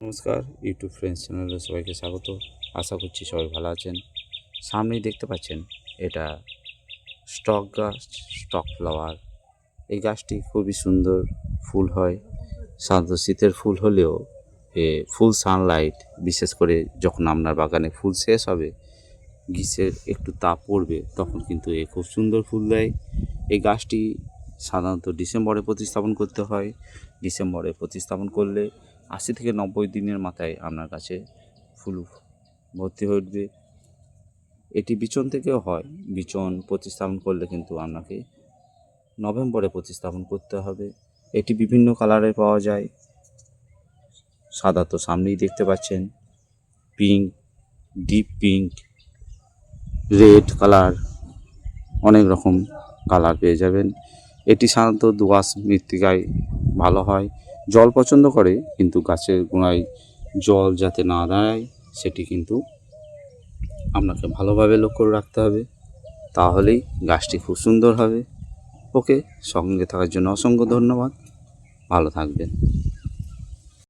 নমস্কার YouTube friends চ্যানেলে সবাইকে স্বাগত। আশা করছি সবাই ভালো আছেন। সামনেই দেখতে পাচ্ছেন এটা স্টক গাছ, স্টক ফ্লাওয়ার। এই গাছটি খুবই সুন্দর, ফুল হয়। সাধারণত শীতের ফুল হলেও ফুল সানলাইট, বিশেষ করে যখন আপনার বাগানে ফুল শেষ হবে, গ্রীষ্মের একটু তাপ পড়বে, তখন কিন্তু এ খুব সুন্দর ফুল দেয়। এই গাছটি সাধারণত ডিসেম্বরে প্রতিস্থাপন করতে হয়। ডিসেম্বরে প্রতিস্থাপন করলে 80 থেকে 90 দিনের মাথায় আপনার কাছে ফুল ভর্তি হয়ে উঠবে। এটি বিচন থেকেও হয়। বিচন প্রতিস্থাপন করলে কিন্তু আপনাকে নভেম্বরে প্রতিস্থাপন করতে হবে। এটি বিভিন্ন কালারে পাওয়া যায়। সাদা তো সামনেই দেখতে পাচ্ছেন, pink, deep pink, red colour, অনেক রকম কালার পেয়ে যাবেন। এটি সাধারণত দোআঁশ মৃত্তিকায় ভালো হয়। জল পছন্দ করে, কিন্তু গাছের গোড়ায় জল যাতে না দাঁড়ায় সেটি কিন্তু আপনাকে ভালোভাবে লক্ষ্য রাখতে হবে, তাহলেই গাছটি খুব সুন্দর হবে। ওকে, সঙ্গে থাকার জন্য অসংখ্য ধন্যবাদ। ভালো থাকবেন।